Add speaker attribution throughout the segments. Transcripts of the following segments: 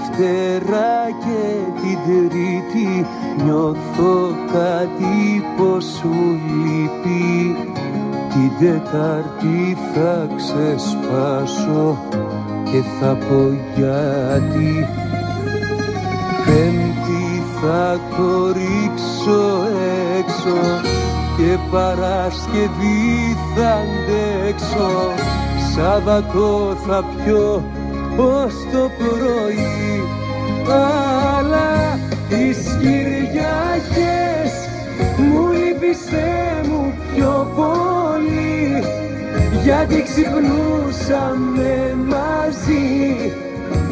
Speaker 1: Δευτέρα και την Τρίτη νιώθω κάτι πως σου λείπει. Την Τετάρτη θα ξεσπάσω και θα πω γιατί. Πέμπτη θα το ρίξω έξω και Παρασκευή θα αντέξω. Σάββατο θα πιω ως το πρωί. Αλλά τις Κυριακές μου λείπεις Θεέ μου πιο πολύ, γιατί ξυπνούσαμε μαζί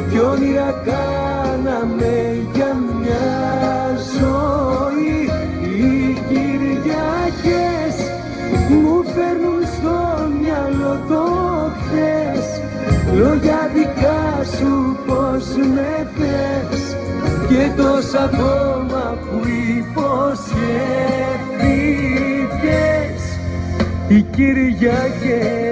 Speaker 1: κι όνειρα κάναμε για μια ζωή. Οι Κυριακές μου φέρνουν στο μυαλό το χθες, λόγια δικά σου πως με θες και τόσα ακόμα που υποσχέθηκες. Οι Κυριακές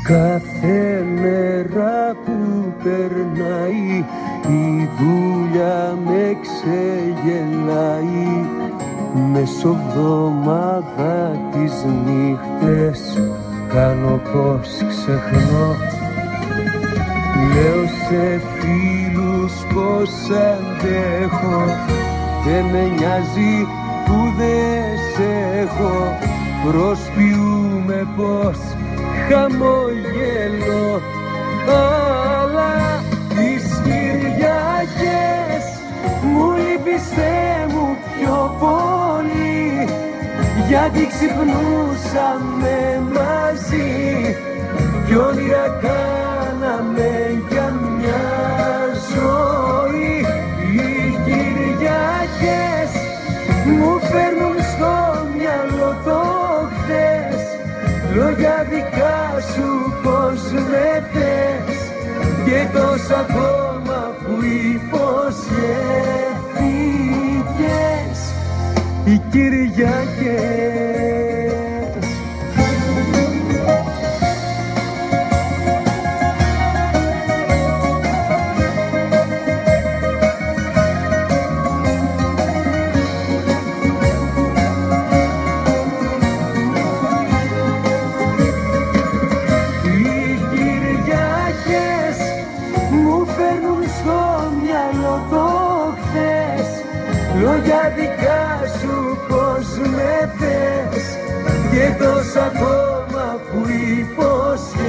Speaker 1: κάθε μέρα που περνάει η δουλειά με ξεγελάει. Μεσοβδομάδα τις νύχτες κάνω πως ξεχνώ. Λέω σε φίλους πως αντέχω, δεν με νοιάζει που δεν σε έχω. Προσποιούμε πως χαμογελώ, αλλά τις Κυριακές μου λείπεις Θεέ μου πιο πολύ, γιατί ξυπνούσαμε μαζί κι όνειρα κάναμε για μια ζωή. Οι Κυριακές μου φέρνουν στο μυαλό το χθες, λόγια δικά σου πως με θες και τόσα ακόμα που υποσχέθηκες. Οι Κυριακές λόγια δικά σου πως με θες και τόσα ακόμα που υποσχέθηκες.